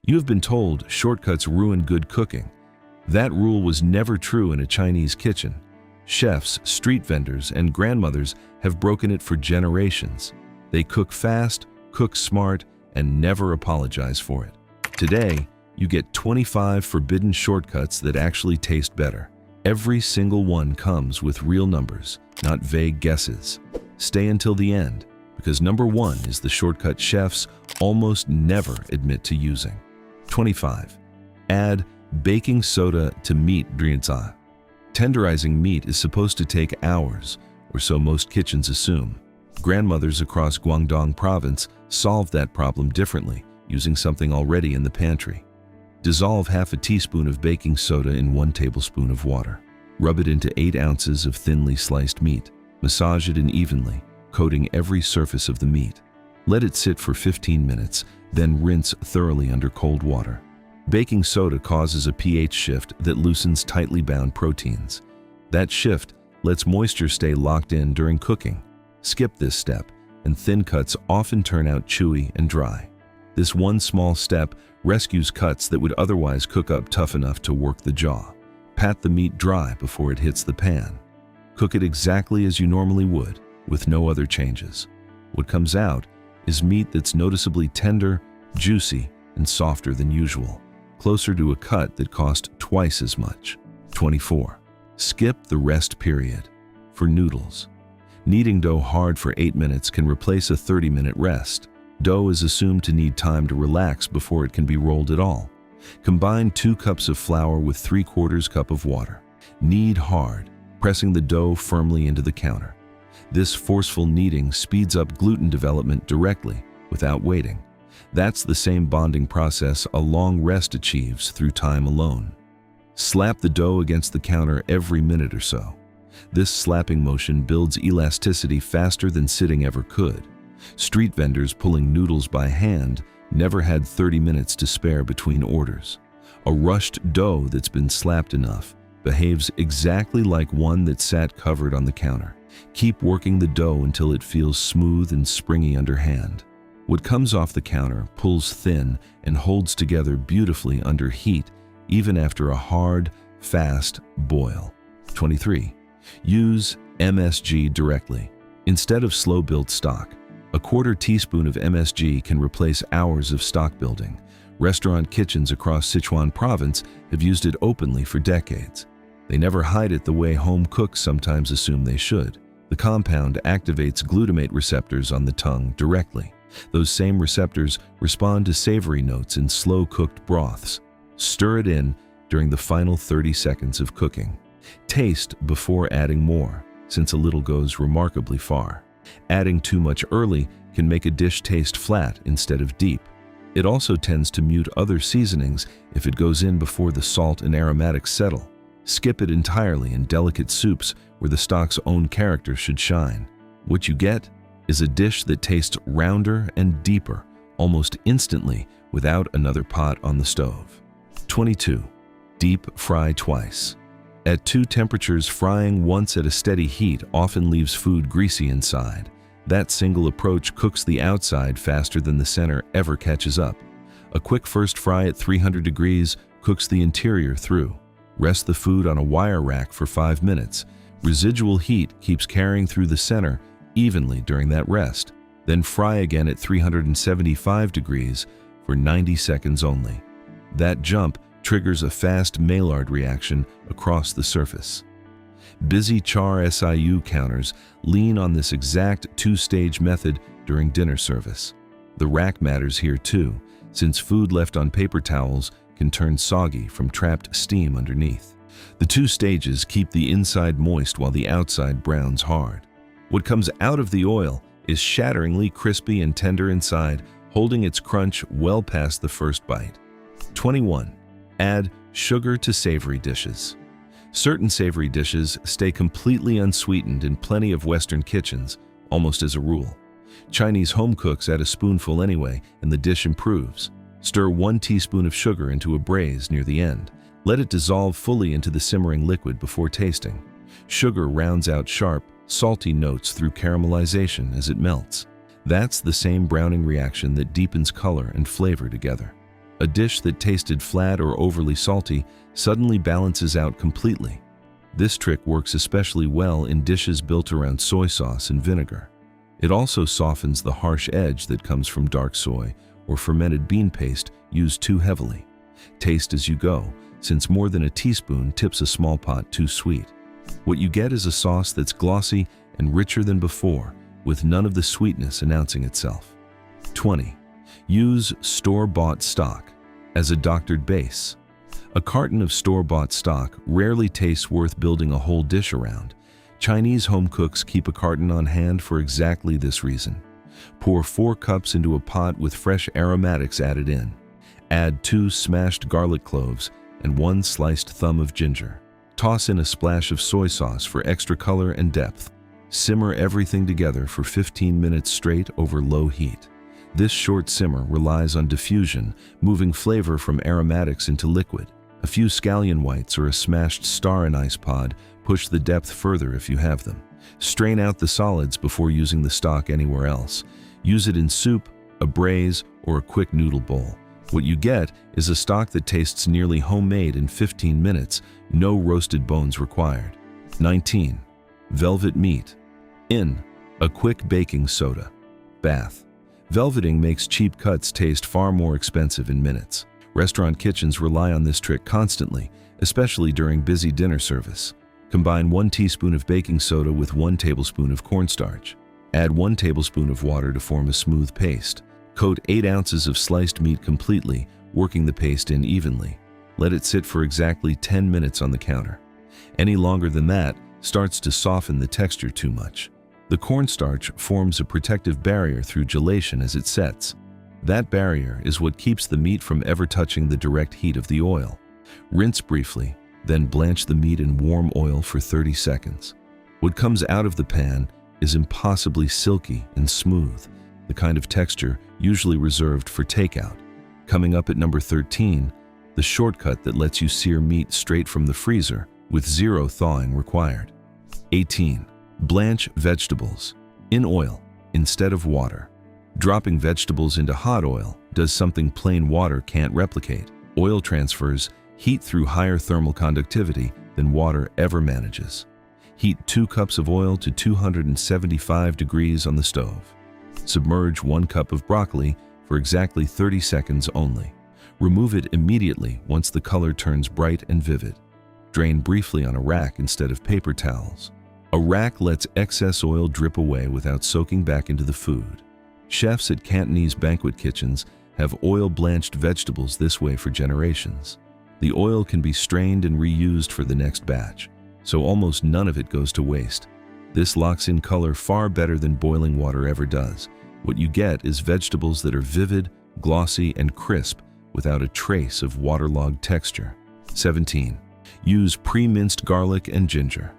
You have been told shortcuts ruin good cooking. That rule was never true in a Chinese kitchen. Chefs, street vendors, and grandmothers have broken it for generations. They cook fast, cook smart, and never apologize for it. Today, you get 25 forbidden shortcuts that actually taste better. Every single one comes with real numbers, not vague guesses. Stay until the end, because number 1 is the shortcut chefs almost never admit to using. 25. Add baking soda to meat drianza. Tenderizing meat is supposed to take hours, or so most kitchens assume. Grandmothers across Guangdong province solved that problem differently, using something already in the pantry. Dissolve half a teaspoon of baking soda in 1 tablespoon of water. Rub it into 8 ounces of thinly sliced meat. Massage it in evenly, coating every surface of the meat. Let it sit for 15 minutes, then rinse thoroughly under cold water. Baking soda causes a pH shift that loosens tightly bound proteins. That shift lets moisture stay locked in during cooking. Skip this step, and thin cuts often turn out chewy and dry. This one small step rescues cuts that would otherwise cook up tough enough to work the jaw. Pat the meat dry before it hits the pan. Cook it exactly as you normally would, with no other changes. What comes out is meat that's noticeably tender, juicy, and softer than usual, closer to a cut that cost twice as much. 24. Skip the rest period. For noodles, kneading dough hard for 8 minutes can replace a 30-minute rest. Dough is assumed to need time to relax before it can be rolled at all. Combine 2 cups of flour with 3/4 cup of water. Knead hard, pressing the dough firmly into the counter. This forceful kneading speeds up gluten development directly, without waiting. That's the same bonding process a long rest achieves through time alone. Slap the dough against the counter every minute or so. This slapping motion builds elasticity faster than sitting ever could. Street vendors pulling noodles by hand never had 30 minutes to spare between orders. A rushed dough that's been slapped enough behaves exactly like one that sat covered on the counter. Keep working the dough until it feels smooth and springy under hand. What comes off the counter pulls thin and holds together beautifully under heat, even after a hard, fast boil. 23. Use MSG directly. Instead of slow-built stock, a 1/4 teaspoon of MSG can replace hours of stock building. Restaurant kitchens across Sichuan province have used it openly for decades. They never hide it the way home cooks sometimes assume they should. The compound activates glutamate receptors on the tongue directly. Those same receptors respond to savory notes in slow-cooked broths. Stir it in during the final 30 seconds of cooking. Taste before adding more, since a little goes remarkably far. Adding too much early can make a dish taste flat instead of deep. It also tends to mute other seasonings if it goes in before the salt and aromatics settle. Skip it entirely in delicate soups where the stock's own character should shine. What you get is a dish that tastes rounder and deeper almost instantly without another pot on the stove. 22. Deep fry twice. At 2 temperatures, frying once at a steady heat often leaves food greasy inside. That single approach cooks the outside faster than the center ever catches up. A quick first fry at 300 degrees cooks the interior through. Rest the food on a wire rack for 5 minutes. Residual heat keeps carrying through the center evenly during that rest. Then fry again at 375 degrees for 90 seconds only. That jump triggers a fast Maillard reaction across the surface. Busy char SIU counters lean on this exact 2-stage method during dinner service. The rack matters here too, since food left on paper towels can turn soggy from trapped steam underneath. The 2 stages keep the inside moist while the outside browns hard. What comes out of the oil is shatteringly crispy and tender inside, holding its crunch well past the first bite. 21. Add sugar to savory dishes. Certain savory dishes stay completely unsweetened in plenty of Western kitchens, almost as a rule. Chinese home cooks add a spoonful anyway, and the dish improves. Stir 1 teaspoon of sugar into a braise near the end. Let it dissolve fully into the simmering liquid before tasting. Sugar rounds out sharp, salty notes through caramelization as it melts. That's the same browning reaction that deepens color and flavor together. A dish that tasted flat or overly salty suddenly balances out completely. This trick works especially well in dishes built around soy sauce and vinegar. It also softens the harsh edge that comes from dark soy or fermented bean paste used too heavily. Taste as you go, since more than a teaspoon tips a small pot too sweet. What you get is a sauce that's glossy and richer than before, with none of the sweetness announcing itself. 20. Use store-bought stock as a doctored base. A carton of store-bought stock rarely tastes worth building a whole dish around. Chinese home cooks keep a carton on hand for exactly this reason. Pour 4 cups into a pot with fresh aromatics added in. Add 2 smashed garlic cloves and 1 sliced thumb of ginger. Toss in a splash of soy sauce for extra color and depth. Simmer everything together for 15 minutes straight over low heat. This short simmer relies on diffusion, moving flavor from aromatics into liquid. A few scallion whites or a smashed star anise pod push the depth further if you have them. Strain out the solids before using the stock anywhere else. Use it in soup, a braise, or a quick noodle bowl. What you get is a stock that tastes nearly homemade in 15 minutes, no roasted bones required. 19. Velvet meat. In. A quick baking soda. Bath. Velveting makes cheap cuts taste far more expensive in minutes. Restaurant kitchens rely on this trick constantly, especially during busy dinner service. Combine 1 teaspoon of baking soda with 1 tablespoon of cornstarch. Add 1 tablespoon of water to form a smooth paste. Coat 8 ounces of sliced meat completely, working the paste in evenly. Let it sit for exactly 10 minutes on the counter. Any longer than that starts to soften the texture too much. The cornstarch forms a protective barrier through gelation as it sets. That barrier is what keeps the meat from ever touching the direct heat of the oil. Rinse briefly, then blanch the meat in warm oil for 30 seconds. What comes out of the pan is impossibly silky and smooth, the kind of texture usually reserved for takeout. Coming up at number 13, the shortcut that lets you sear meat straight from the freezer with 0 thawing required. 18. Blanch vegetables in oil instead of water. Dropping vegetables into hot oil does something plain water can't replicate. Oil transfers heat through higher thermal conductivity than water ever manages. Heat 2 cups of oil to 275 degrees on the stove. Submerge 1 cup of broccoli for exactly 30 seconds only. Remove it immediately once the color turns bright and vivid. Drain briefly on a rack instead of paper towels. A rack lets excess oil drip away without soaking back into the food. Chefs at Cantonese banquet kitchens have oil-blanched vegetables this way for generations. The oil can be strained and reused for the next batch, so almost none of it goes to waste. This locks in color far better than boiling water ever does. What you get is vegetables that are vivid, glossy, and crisp without a trace of waterlogged texture. 17. Use pre-minced garlic and ginger.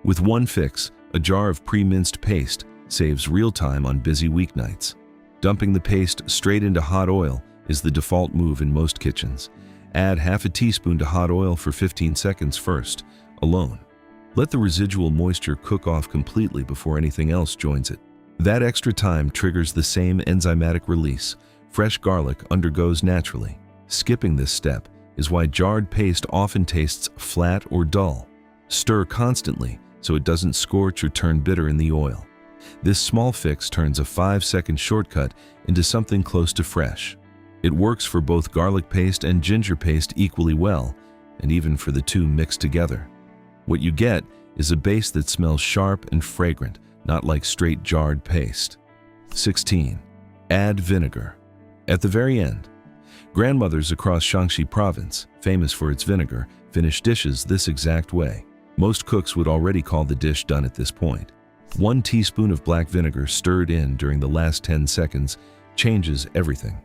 With one fix, a jar of pre-minced paste saves real time on busy weeknights. Dumping the paste straight into hot oil is the default move in most kitchens. Add half a teaspoon to hot oil for 15 seconds first, alone. Let the residual moisture cook off completely before anything else joins it. That extra time triggers the same enzymatic release fresh garlic undergoes naturally. Skipping this step is why jarred paste often tastes flat or dull. Stir constantly so it doesn't scorch or turn bitter in the oil. This small fix turns a 5-second shortcut into something close to fresh. It works for both garlic paste and ginger paste equally well, and even for the two mixed together. What you get is a base that smells sharp and fragrant, not like straight jarred paste. 16. Add vinegar. At the very end, grandmothers across Shaanxi province, famous for its vinegar, finish dishes this exact way. Most cooks would already call the dish done at this point. 1 teaspoon of black vinegar stirred in during the last 10 seconds changes everything.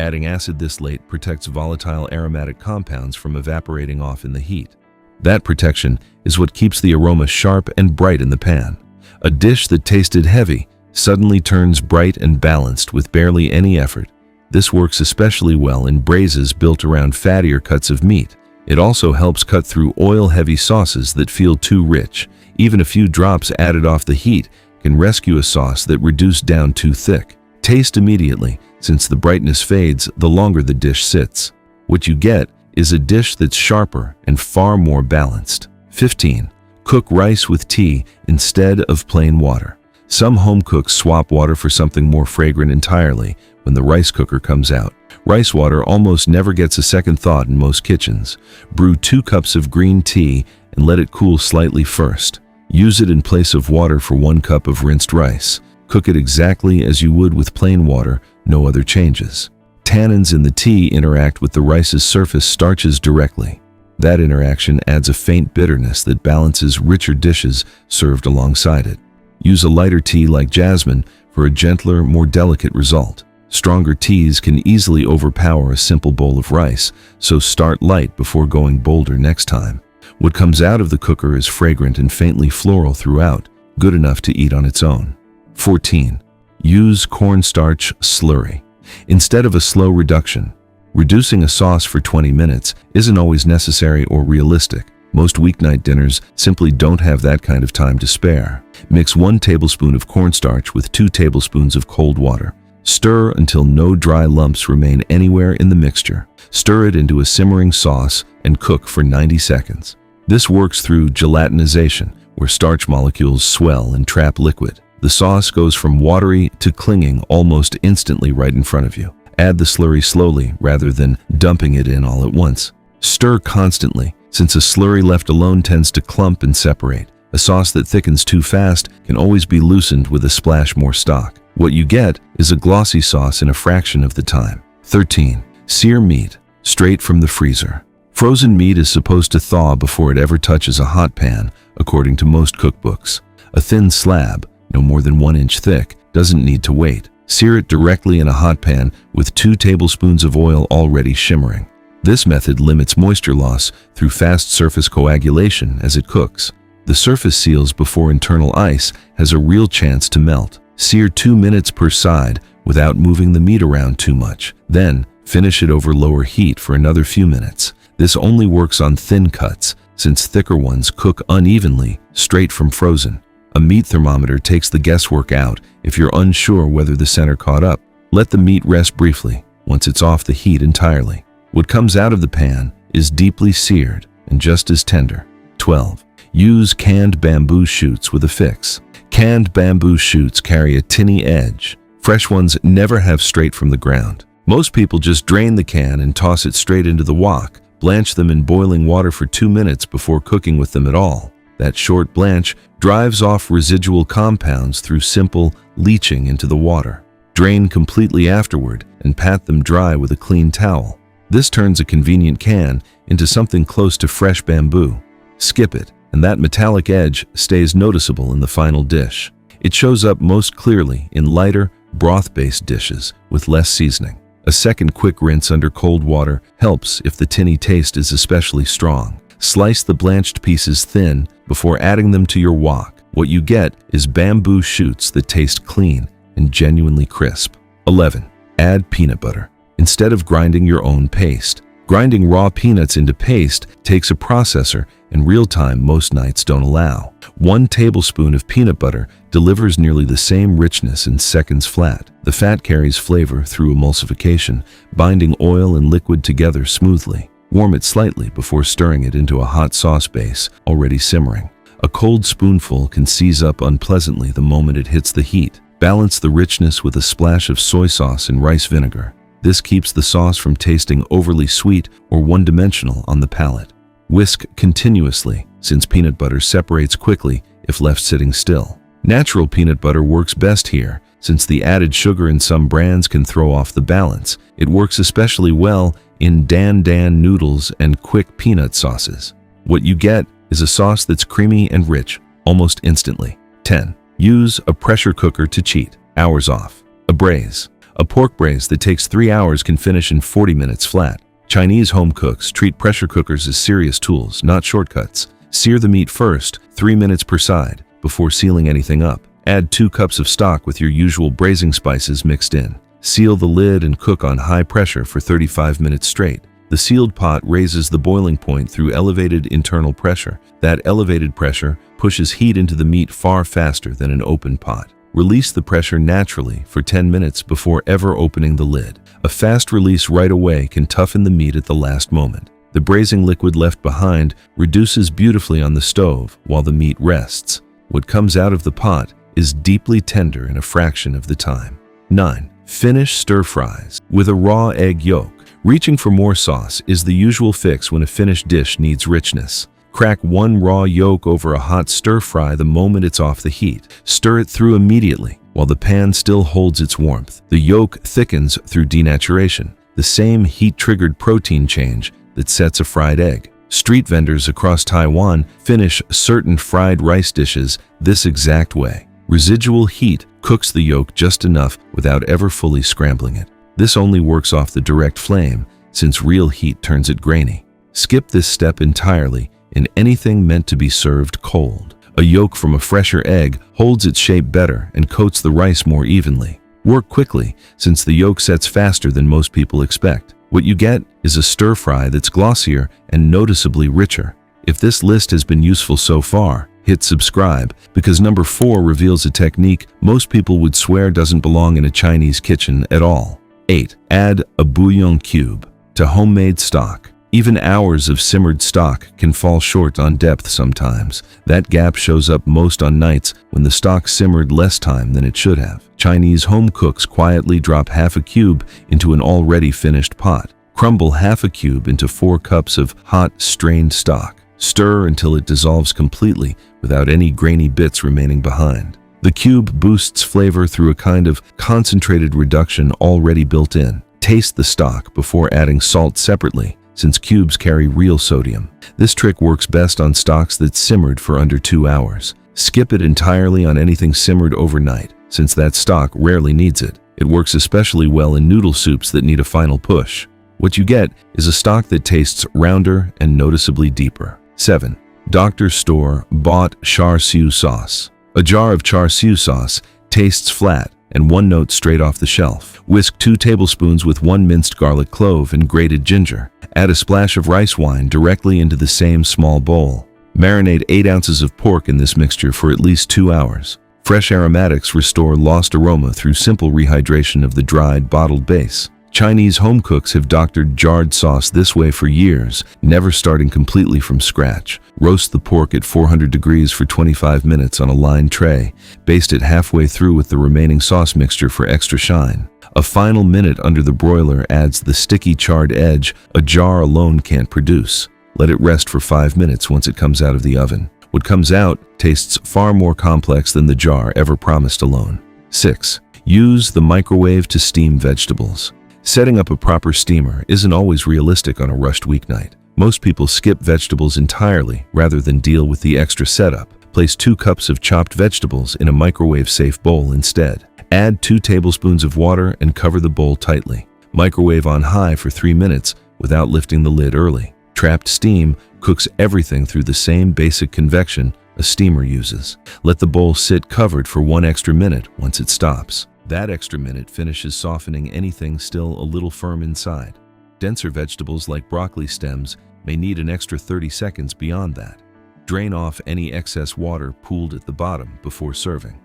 Adding acid this late protects volatile aromatic compounds from evaporating off in the heat. That protection is what keeps the aroma sharp and bright in the pan. A dish that tasted heavy suddenly turns bright and balanced with barely any effort. This works especially well in braises built around fattier cuts of meat. It also helps cut through oil-heavy sauces that feel too rich. Even a few drops added off the heat can rescue a sauce that reduced down too thick. Taste immediately, Since the brightness fades, the longer the dish sits. What you get is a dish that's sharper and far more balanced. 15. Cook rice with tea instead of plain water. Some home cooks swap water for something more fragrant entirely when the rice cooker comes out. Rice water almost never gets a second thought in most kitchens. Brew 2 cups of green tea and let it cool slightly first. Use it in place of water for 1 cup of rinsed rice. Cook it exactly as you would with plain water, no other changes. Tannins in the tea interact with the rice's surface starches directly. That interaction adds a faint bitterness that balances richer dishes served alongside it. Use a lighter tea like jasmine for a gentler, more delicate result. Stronger teas can easily overpower a simple bowl of rice, so start light before going bolder next time. What comes out of the cooker is fragrant and faintly floral throughout, good enough to eat on its own. 14. Use cornstarch slurry. Instead of a slow reduction, reducing a sauce for 20 minutes isn't always necessary or realistic. Most weeknight dinners simply don't have that kind of time to spare. Mix 1 tablespoon of cornstarch with 2 tablespoons of cold water. Stir until no dry lumps remain anywhere in the mixture. Stir it into a simmering sauce and cook for 90 seconds. This works through gelatinization, where starch molecules swell and trap liquid. The sauce goes from watery to clinging almost instantly right in front of you. Add the slurry slowly rather than dumping it in all at once. Stir constantly, since a slurry left alone tends to clump and separate. A sauce that thickens too fast can always be loosened with a splash more stock. What you get is a glossy sauce in a fraction of the time. 13. Sear meat, straight from the freezer. Frozen meat is supposed to thaw before it ever touches a hot pan, according to most cookbooks. A thin slab, no more than 1 inch thick, doesn't need to wait. Sear it directly in a hot pan with 2 tablespoons of oil already shimmering. This method limits moisture loss through fast surface coagulation as it cooks. The surface seals before internal ice has a real chance to melt. Sear 2 minutes per side without moving the meat around too much. Then, finish it over lower heat for another few minutes. This only works on thin cuts, since thicker ones cook unevenly straight from frozen. A meat thermometer takes the guesswork out if you're unsure whether the center caught up. Let the meat rest briefly once it's off the heat entirely. What comes out of the pan is deeply seared and just as tender. 12. Use canned bamboo shoots with a fix. Canned bamboo shoots carry a tinny edge. Fresh ones never have straight from the ground. Most people just drain the can and toss it straight into the wok. Blanch them in boiling water for 2 minutes before cooking with them at all. That short blanch drives off residual compounds through simple leaching into the water. Drain completely afterward and pat them dry with a clean towel. This turns a convenient can into something close to fresh bamboo. Skip it, and that metallic edge stays noticeable in the final dish. It shows up most clearly in lighter, broth-based dishes with less seasoning. A second quick rinse under cold water helps if the tinny taste is especially strong. Slice the blanched pieces thin before adding them to your wok. What you get is bamboo shoots that taste clean and genuinely crisp. 11. Add peanut butter. Instead of grinding your own paste. Grinding raw peanuts into paste takes a processor and real time most nights don't allow. 1 tablespoon of peanut butter delivers nearly the same richness in seconds flat. The fat carries flavor through emulsification, binding oil and liquid together smoothly. Warm it slightly before stirring it into a hot sauce base already simmering. A cold spoonful can seize up unpleasantly the moment it hits the heat. Balance the richness with a splash of soy sauce and rice vinegar. This keeps the sauce from tasting overly sweet or one-dimensional on the palate. Whisk continuously, since peanut butter separates quickly if left sitting still. Natural peanut butter works best here, since the added sugar in some brands can throw off the balance. It works especially well in dan dan noodles and quick peanut sauces. What you get is a sauce that's creamy and rich, almost instantly. 10. Use a pressure cooker to cheat. Hours off. A braise. A pork braise that takes 3 hours can finish in 40 minutes flat. Chinese home cooks treat pressure cookers as serious tools, not shortcuts. Sear the meat first, 3 minutes per side, before sealing anything up. Add 2 cups of stock with your usual braising spices mixed in. Seal the lid and cook on high pressure for 35 minutes straight. The sealed pot raises the boiling point through elevated internal pressure. That elevated pressure pushes heat into the meat far faster than an open pot. Release the pressure naturally for 10 minutes before ever opening the lid. A fast release right away can toughen the meat at the last moment. The braising liquid left behind reduces beautifully on the stove while the meat rests. What comes out of the pot is deeply tender in a fraction of the time. 9. Finish stir fries with a raw egg yolk. Reaching for more sauce is the usual fix when a finished dish needs richness. Crack one raw yolk over a hot stir fry the moment it's off the heat. Stir it through immediately while the pan still holds its warmth. The yolk thickens through denaturation, the same heat-triggered protein change that sets a fried egg. Street vendors across Taiwan finish certain fried rice dishes this exact way. Residual heat cooks the yolk just enough without ever fully scrambling it. This only works off the direct flame, since real heat turns it grainy. Skip this step entirely in anything meant to be served cold. A yolk from a fresher egg holds its shape better and coats the rice more evenly. Work quickly, since the yolk sets faster than most people expect. What you get is a stir fry that's glossier and noticeably richer. If this list has been useful so far, hit subscribe, because number 4 reveals a technique most people would swear doesn't belong in a Chinese kitchen at all. 8. Add a bouillon cube to homemade stock. Even hours of simmered stock can fall short on depth sometimes. That gap shows up most on nights when the stock simmered less time than it should have. Chinese home cooks quietly drop half a cube into an already finished pot. Crumble half a cube into 4 cups of hot, strained stock. Stir until it dissolves completely without any grainy bits remaining behind. The cube boosts flavor through a kind of concentrated reduction already built in. Taste the stock before adding salt separately, since cubes carry real sodium. This trick works best on stocks that simmered for under 2 hours. Skip it entirely on anything simmered overnight, since that stock rarely needs it. It works especially well in noodle soups that need a final push. What you get is a stock that tastes rounder and noticeably deeper. 7. Doctor Store bought char siu sauce. A jar of char siu sauce tastes flat and one note straight off the shelf. Whisk 2 tablespoons with 1 minced garlic clove and grated ginger. Add a splash of rice wine directly into the same small bowl. Marinate 8 ounces of pork in this mixture for at least 2 hours. Fresh aromatics restore lost aroma through simple rehydration of the dried, bottled base. Chinese home cooks have doctored jarred sauce this way for years, never starting completely from scratch. Roast the pork at 400 degrees for 25 minutes on a lined tray. Baste it halfway through with the remaining sauce mixture for extra shine. A final minute under the broiler adds the sticky charred edge a jar alone can't produce. Let it rest for 5 minutes once it comes out of the oven. What comes out tastes far more complex than the jar ever promised alone. 6. Use the microwave to steam vegetables. Setting up a proper steamer isn't always realistic on a rushed weeknight. Most people skip vegetables entirely rather than deal with the extra setup. Place 2 cups of chopped vegetables in a microwave-safe bowl instead. Add 2 tablespoons of water and cover the bowl tightly. Microwave on high for 3 minutes without lifting the lid early. Trapped steam cooks everything through the same basic convection a steamer uses. Let the bowl sit covered for 1 extra minute once it stops. That extra minute finishes softening anything still a little firm inside. Denser vegetables like broccoli stems may need an extra 30 seconds beyond that. Drain off any excess water pooled at the bottom before serving.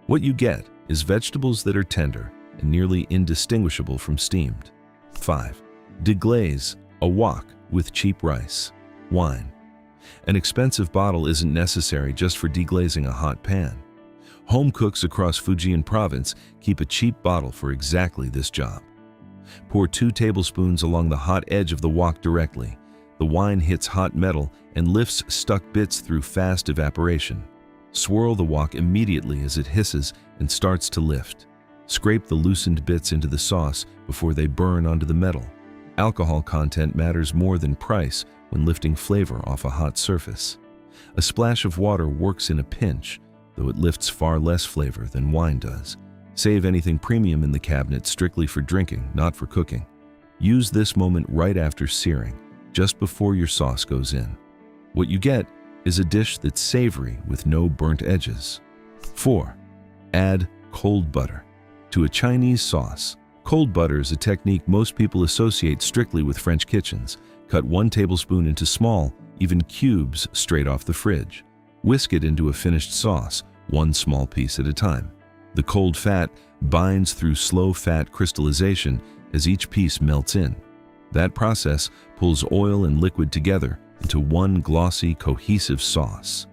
What you get is vegetables that are tender and nearly indistinguishable from steamed. 5. Deglaze a wok with cheap rice. Wine. An expensive bottle isn't necessary just for deglazing a hot pan. Home cooks across Fujian province keep a cheap bottle for exactly this job. Pour 2 tablespoons along the hot edge of the wok directly. The wine hits hot metal and lifts stuck bits through fast evaporation. Swirl the wok immediately as it hisses and starts to lift. Scrape the loosened bits into the sauce before they burn onto the metal. Alcohol content matters more than price when lifting flavor off a hot surface. A splash of water works in a pinch, though it lifts far less flavor than wine does. Save anything premium in the cabinet strictly for drinking, not for cooking. Use this moment right after searing, just before your sauce goes in. What you get is a dish that's savory with no burnt edges. 4. Add cold butter to a Chinese sauce. Cold butter is a technique most people associate strictly with French kitchens. Cut 1 tablespoon into small, even cubes straight off the fridge. Whisk it into a finished sauce, 1 small piece at a time. The cold fat binds through slow fat crystallization as each piece melts in. That process pulls oil and liquid together into one glossy, cohesive sauce.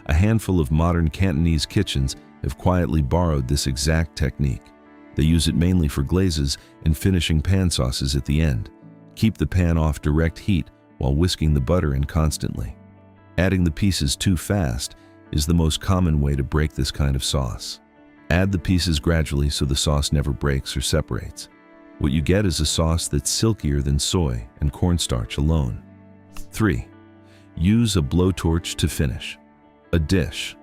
A handful of modern Cantonese kitchens have quietly borrowed this exact technique. They use it mainly for glazes and finishing pan sauces at the end. Keep the pan off direct heat while whisking the butter in constantly. Adding the pieces too fast is the most common way to break this kind of sauce. Add the pieces gradually so the sauce never breaks or separates. What you get is a sauce that's silkier than soy and cornstarch alone. 3. Use a blowtorch to finish. A dish.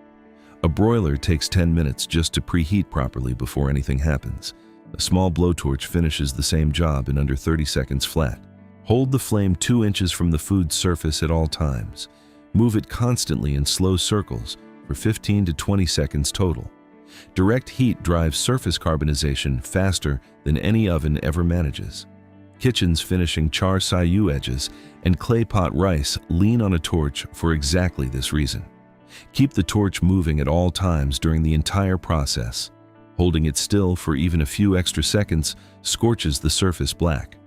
A broiler takes 10 minutes just to preheat properly before anything happens. A small blowtorch finishes the same job in under 30 seconds flat. Hold the flame 2 inches from the food's surface at all times. Move it constantly in slow circles for 15 to 20 seconds total. Direct heat drives surface carbonization faster than any oven ever manages. Kitchens finishing char siu edges and clay pot rice lean on a torch for exactly this reason. Keep the torch moving at all times during the entire process. Holding it still for even a few extra seconds scorches the surface black.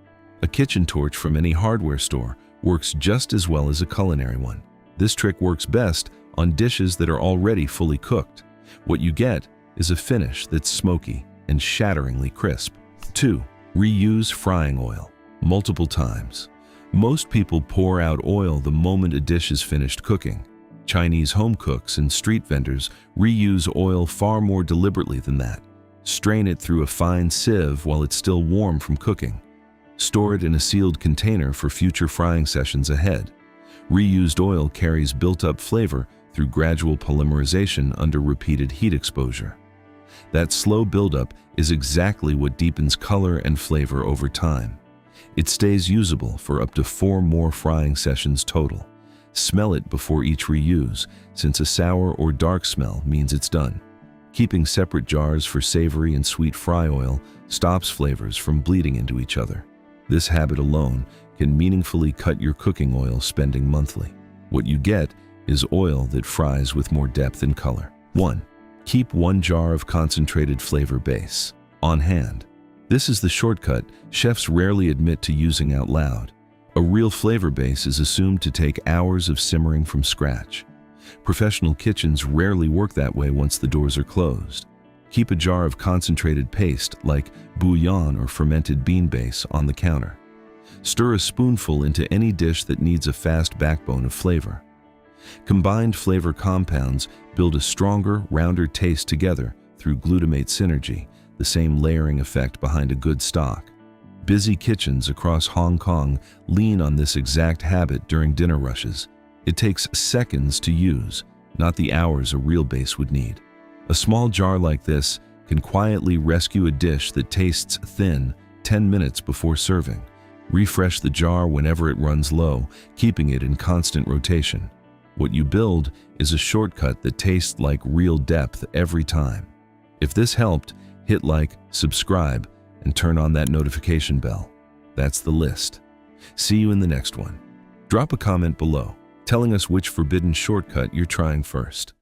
A kitchen torch from any hardware store works just as well as a culinary one. This trick works best on dishes that are already fully cooked. What you get is a finish that's smoky and shatteringly crisp. 2. Reuse frying oil multiple times. Most people pour out oil the moment a dish is finished cooking. Chinese home cooks and street vendors reuse oil far more deliberately than that. Strain it through a fine sieve while it's still warm from cooking. Store it in a sealed container for future frying sessions ahead. Reused oil carries built-up flavor through gradual polymerization under repeated heat exposure. That slow buildup is exactly what deepens color and flavor over time. It stays usable for up to 4 more frying sessions total. Smell it before each reuse, since a sour or dark smell means it's done. Keeping separate jars for savory and sweet fry oil stops flavors from bleeding into each other. This habit alone can meaningfully cut your cooking oil spending monthly. What you get is oil that fries with more depth and color. 1. Keep 1 jar of concentrated flavor base on hand. This is the shortcut chefs rarely admit to using out loud. A real flavor base is assumed to take hours of simmering from scratch. Professional kitchens rarely work that way once the doors are closed. Keep a jar of concentrated paste like bouillon or fermented bean base on the counter. Stir a spoonful into any dish that needs a fast backbone of flavor. Combined flavor compounds build a stronger, rounder taste together through glutamate synergy, the same layering effect behind a good stock. Busy kitchens across Hong Kong lean on this exact habit during dinner rushes. It takes seconds to use, not the hours a real base would need. A small jar like this can quietly rescue a dish that tastes thin 10 minutes before serving. Refresh the jar whenever it runs low, keeping it in constant rotation. What you build is a shortcut that tastes like real depth every time. If this helped, hit like, subscribe, and turn on that notification bell. That's the list. See you in the next one. Drop a comment below, telling us which forbidden shortcut you're trying first.